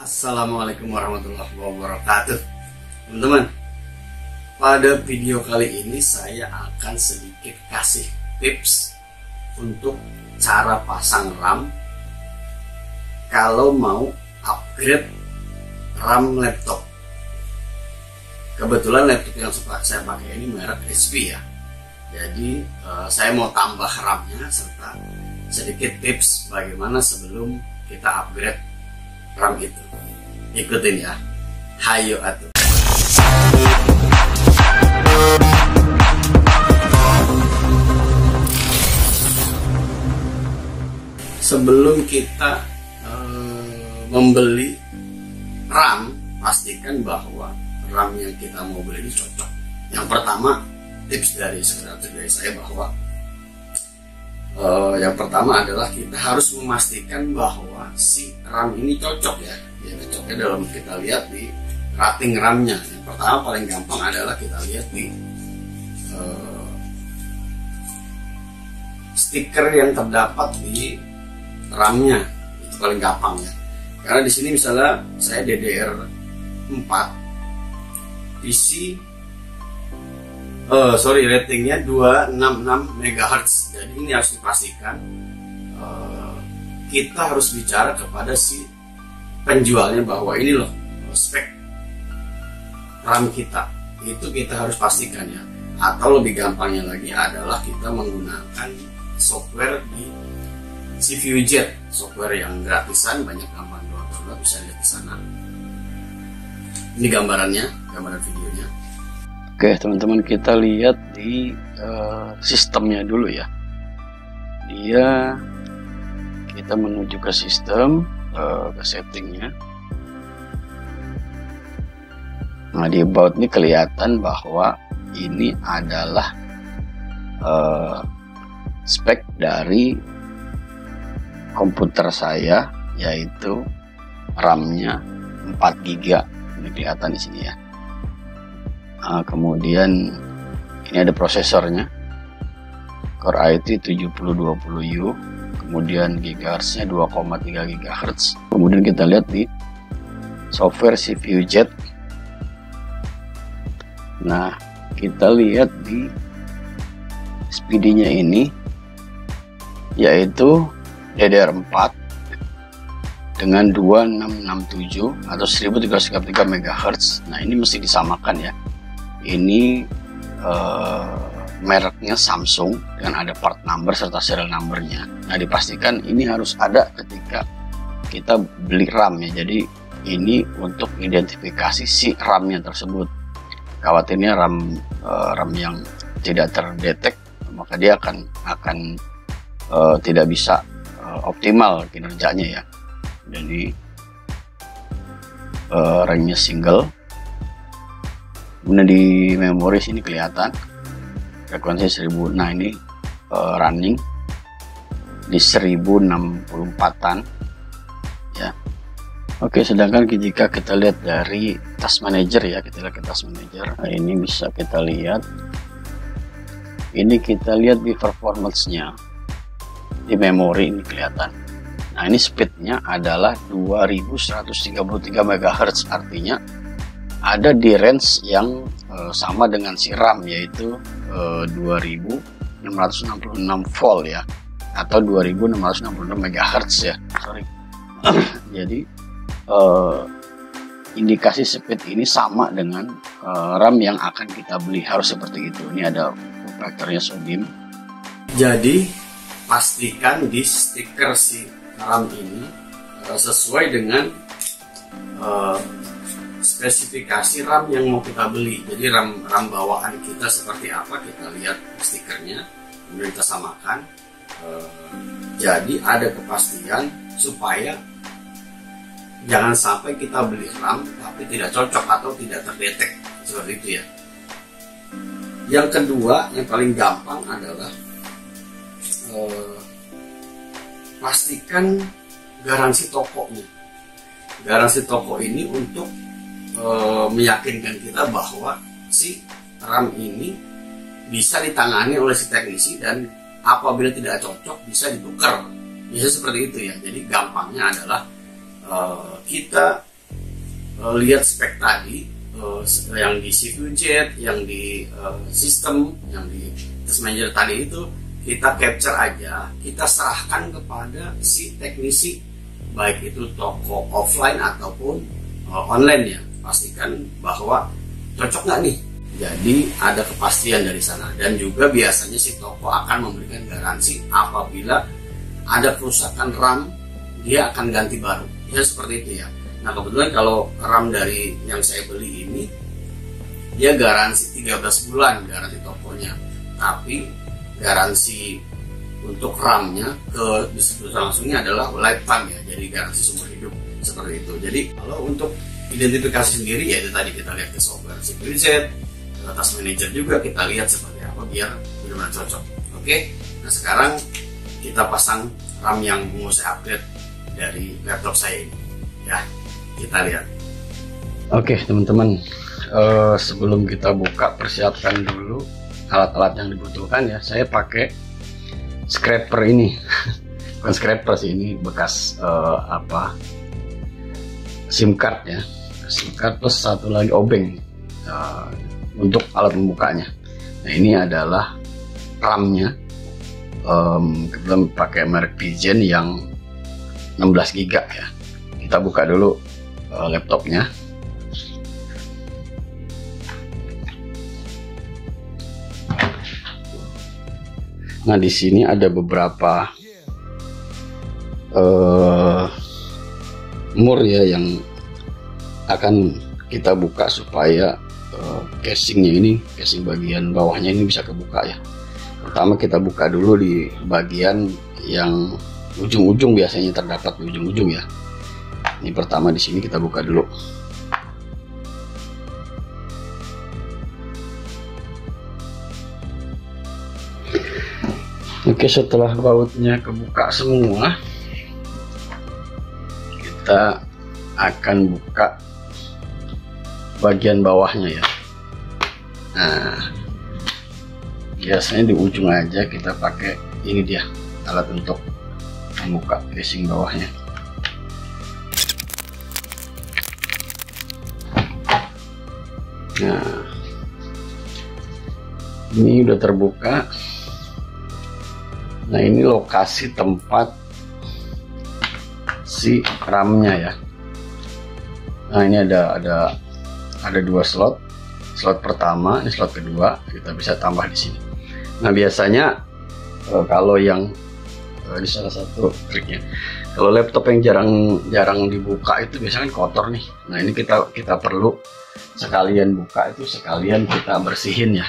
Assalamualaikum warahmatullahi wabarakatuh. Teman-teman, pada video kali ini saya akan sedikit kasih tips untuk cara pasang RAM kalau mau upgrade RAM laptop. Kebetulan laptop yang saya pakai ini merek HP ya. Jadi saya mau tambah RAM-nya serta sedikit tips bagaimana sebelum kita upgrade RAM itu. Ikutin ya. Hayo atuh. Sebelum kita membeli RAM, pastikan bahwa RAM yang kita mau beli ini cocok. Yang pertama, tips dari saya bahwa yang pertama adalah kita harus memastikan bahwa si RAM ini cocok ya. Cocoknya dalam kita lihat di rating RAM-nya. Yang pertama paling gampang adalah kita lihat di stiker yang terdapat di RAM-nya. Itu paling gampang ya. Karena di sini misalnya saya DDR4 PC ratingnya 266 MHz. Jadi ini harus dipastikan kita harus bicara kepada si penjualnya bahwa ini loh spek RAM kita. Itu kita harus pastikan ya. Atau lebih gampangnya lagi adalah kita menggunakan software di CiviWidget, software yang gratisan, banyak gampang download, bisa lihat di sana. Ini gambarannya, gambaran videonya. Oke teman-teman, kita lihat di sistemnya dulu ya. Kita menuju ke sistem, ke settingnya. Nah di about ini kelihatan bahwa ini adalah spek dari komputer saya, yaitu RAM-nya 4 GB. Ini kelihatan di sini ya. Kemudian ini ada prosesornya Core i3 7020U, kemudian gigahertznya 2,3 GHz. Kemudian kita lihat di software CiviWidget. Nah kita lihat di SPD-nya ini yaitu DDR4 dengan 2667 atau 1333 MHz. Nah ini mesti disamakan ya. Ini mereknya Samsung dengan ada part number serta serial numbernya. Nah dipastikan ini harus ada ketika kita beli RAM ya. Jadi ini untuk identifikasi si RAM-nya tersebut. Khawatirnya RAM yang tidak terdetek, maka dia akan tidak bisa optimal kinerjanya ya. Jadi RAM-nya single. Kemudian di memori sini kelihatan frekuensi 1000. Nah ini running di 1064an ya. Oke, sedangkan jika kita lihat dari task manager ya, kita lihat ke task manager. Nah, ini bisa kita lihat. Ini kita lihat di performance-nya. Di memori ini kelihatan. Nah, ini speed-nya adalah 2133 MHz, artinya ada di range yang sama dengan si RAM, yaitu 2666 volt ya, atau 2666 MHz ya. Sorry. Jadi indikasi speed ini sama dengan RAM yang akan kita beli, harus seperti itu. Ini ada faktornya SODIMM. Jadi pastikan di stiker si RAM ini sesuai dengan spesifikasi RAM yang mau kita beli. Jadi RAM bawaan kita seperti apa, kita lihat stikernya, kemudian kita samakan. Jadi ada kepastian supaya jangan sampai kita beli RAM tapi tidak cocok atau tidak terdetek, seperti itu ya. Yang kedua, yang paling gampang adalah pastikan garansi tokonya. Garansi toko ini untuk meyakinkan kita bahwa si RAM ini bisa ditangani oleh si teknisi dan apabila tidak cocok bisa ditukar. Bisa seperti itu ya. Jadi gampangnya adalah kita lihat spek tadi, yang di CPU jet, yang di sistem, yang di test manager tadi itu kita capture aja, kita serahkan kepada si teknisi, baik itu toko offline ataupun online ya. Pastikan bahwa cocok nggak nih. Jadi ada kepastian dari sana, dan juga biasanya si toko akan memberikan garansi apabila ada kerusakan RAM, dia akan ganti baru. Ya seperti itu ya. Nah kebetulan kalau RAM dari yang saya beli ini, dia garansi 13 bulan garansi tokonya, tapi garansi untuk RAM-nya ke distributor langsungnya adalah lifetime ya, jadi garansi seumur hidup seperti itu. Jadi kalau untuk identifikasi sendiri ya itu tadi kita lihat ke software CPU jet, task manager juga kita lihat seperti apa biar benar-benar cocok. Oke, nah sekarang kita pasang RAM yang mau saya upgrade dari laptop saya ini ya, kita lihat. Oke teman-teman, sebelum kita buka, persiapkan dulu alat-alat yang dibutuhkan ya. Saya pakai scraper ini bukan scraper sih, ini bekas SIM card ya, SIM card plus satu lagi obeng untuk alat membukanya. Nah ini adalah RAM-nya, kebetulan pakai merek Pigeon yang 16 GB ya. Kita buka dulu laptopnya. Nah di sini ada beberapa mur ya yang akan kita buka supaya casingnya ini, casing bagian bawahnya ini bisa kebuka ya. Pertama kita buka dulu di bagian yang ujung-ujung, biasanya terdapat di ujung-ujung ya. Ini pertama di sini kita buka dulu. Oke, setelah bautnya kebuka semua, kita akan buka bagian bawahnya ya. Nah, biasanya di ujung aja kita pakai ini dia, alat untuk membuka casing bawahnya. Nah, ini udah terbuka. Nah ini lokasi tempat si RAM-nya ya. Nah ini ada dua slot. Slot pertama, ini slot kedua, kita bisa tambah di sini. Nah biasanya kalau yang ini salah satu triknya. Kalau laptop yang jarang dibuka itu biasanya kan kotor nih. Nah ini kita perlu sekalian buka itu sekalian kita bersihin ya.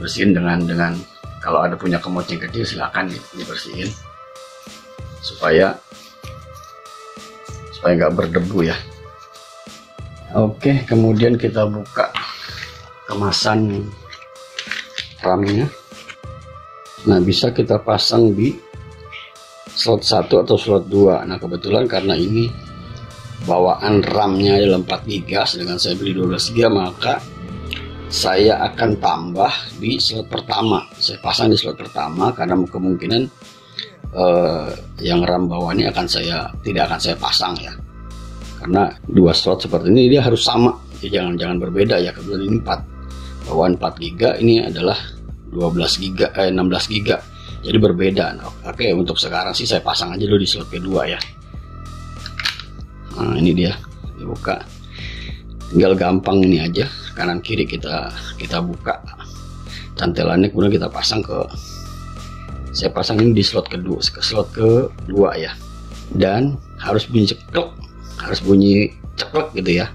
Bersihin dengan kalau ada punya kemoceng kecil silahkan dibersihin supaya nggak berdebu ya. Oke, kemudian kita buka kemasan RAM-nya. Nah bisa kita pasang di slot 1 atau slot 2. Nah kebetulan karena ini bawaan RAM-nya adalah 4 GB, sedangkan saya beli 12 GB, maka saya akan tambah di slot pertama. Saya pasang di slot pertama karena kemungkinan yang RAM bawah ini tidak akan saya pasang ya. Karena dua slot seperti ini dia harus sama. Ya, jangan berbeda ya. Kebetulan ini 4 bawaan 4 GB, ini adalah 16 GB. Jadi berbeda. Nah, oke, untuk sekarang sih saya pasang aja dulu di slot kedua ya. Nah, ini dia dibuka. Tinggal gampang ini aja, kanan kiri kita buka cantelannya, kemudian kita pasang saya pasang ini di slot kedua, ya, dan harus bunyi ceklek gitu ya.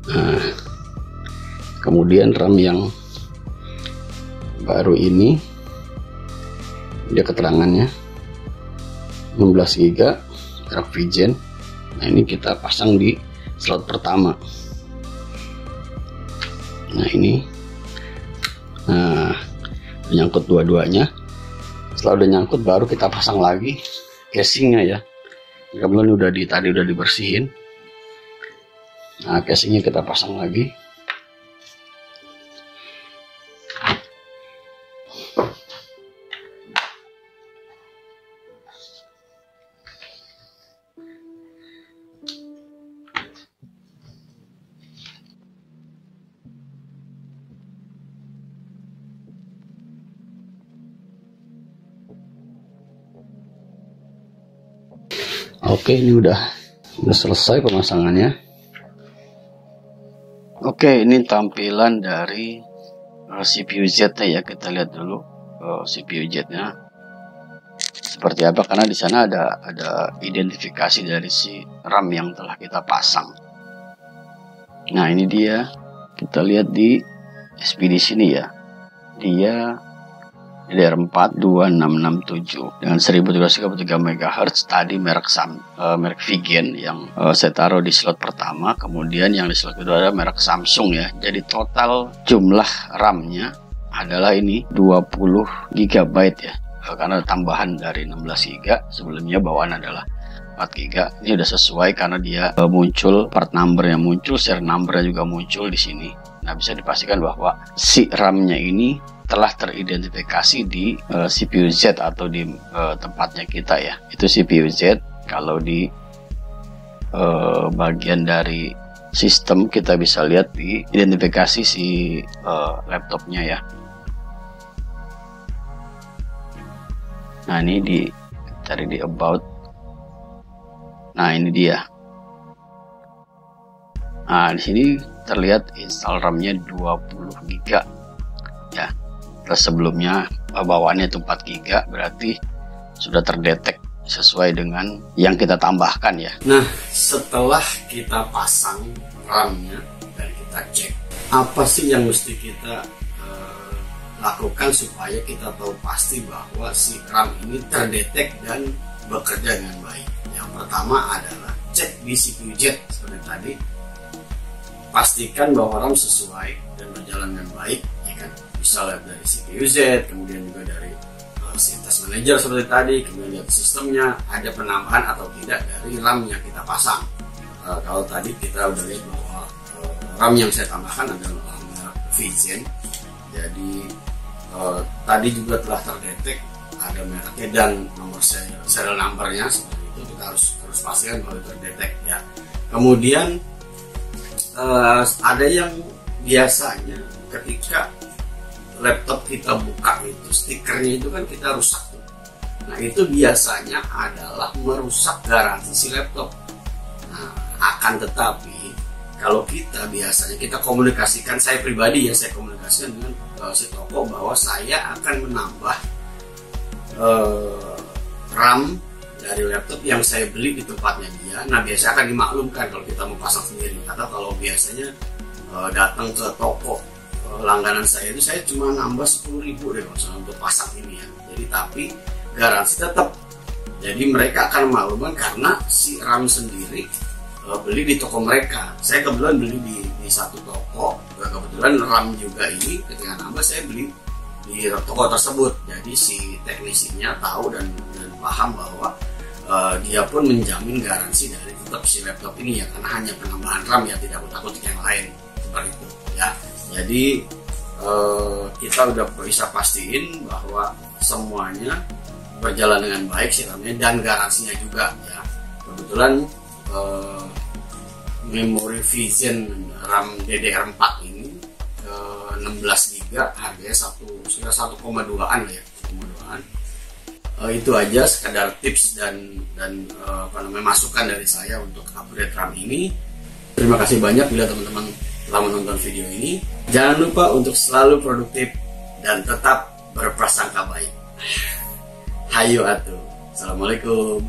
Nah, kemudian RAM yang baru ini dia keterangannya 16 GB merek Pigeon. Nah ini kita pasang di slot pertama. Nah ini menyangkut dua-duanya. Setelah udah nyangkut baru kita pasang lagi casingnya ya. Kemudian tadi udah dibersihin. Nah casingnya kita pasang lagi. Oke, ini udah selesai pemasangannya. Oke, ini tampilan dari CPU Z ya. Kita lihat dulu CPU Z-nya seperti apa, karena di sana ada identifikasi dari si RAM yang telah kita pasang. Nah, ini dia. Kita lihat di SPD sini ya. Dia DDR4 2667 dengan 1333 MHz. Tadi merek Vigen yang saya taruh di slot pertama, kemudian yang di slot kedua ada merek Samsung ya. Jadi total jumlah RAM-nya adalah ini 20 GB ya, karena tambahan dari 16 GB. Sebelumnya bawaan adalah 4 GB. Ini udah sesuai karena dia muncul part number yang muncul, serial number juga muncul di sini. Nah, bisa dipastikan bahwa si RAM-nya ini telah teridentifikasi di CPU Z atau di tempatnya kita ya. Itu CPU Z. Kalau di bagian dari sistem kita bisa lihat di identifikasi si laptopnya ya. Nah, ini cari di about. Nah, ini dia. Nah, di sini terlihat install RAM-nya 20 GB ya. Terus sebelumnya bawaannya itu 4 GB, berarti sudah terdetek sesuai dengan yang kita tambahkan ya. Nah, setelah kita pasang RAM-nya dan kita cek, apa sih yang mesti kita lakukan supaya kita tahu pasti bahwa si RAM ini terdetek dan bekerja dengan baik? Yang pertama adalah cek di CPU Z seperti tadi. Pastikan bahwa RAM sesuai dan berjalan dengan baik, ya kan? Bisa lihat dari CPU Z, kemudian juga dari si test manager seperti tadi, kemudian lihat sistemnya ada penambahan atau tidak dari RAM yang kita pasang. Kalau tadi kita udah lihat bahwa RAM yang saya tambahkan adalah RAM Vigen, jadi tadi juga telah terdetek ada mereknya dan nomor serial numbernya, seperti itu kita harus pastikan bahwa terdetek ya. Kemudian ada yang biasanya ketika laptop kita buka itu stikernya itu kan kita rusak tuh. Nah, itu biasanya adalah merusak garansi si laptop. Nah, akan tetapi kalau kita biasanya kita komunikasikan, saya pribadi ya, saya komunikasikan dengan si toko bahwa saya akan menambah RAM dari laptop yang saya beli di tempatnya dia. Nah, biasanya akan dimaklumkan kalau kita mau pasang sendiri, atau kalau biasanya datang ke toko langganan saya itu, saya cuma nambah 10.000 deh maksudnya untuk pasang ini ya. Jadi tapi garansi tetap. Jadi mereka akan memaklumkan karena si RAM sendiri beli di toko mereka. Saya kebetulan beli di satu toko. Kebetulan RAM juga ini ketika nambah saya beli di toko tersebut. Jadi si teknisinya tahu dan paham bahwa dia pun menjamin garansi dari tetap si laptop ini ya, karena hanya penambahan RAM ya, tidak takut yang lain seperti itu ya. Jadi kita udah bisa pastiin bahwa semuanya berjalan dengan baik sistemnya dan garansinya juga ya. Kebetulan memori Vigen RAM DDR4 ini 16 GB harganya sekitar 1,2an ya, 1,2an. Itu aja sekadar tips dan masukan dari saya untuk upgrade RAM ini. Terima kasih banyak bila teman-teman telah menonton video ini. Jangan lupa untuk selalu produktif dan tetap berprasangka baik. Hayo atuh. Assalamualaikum.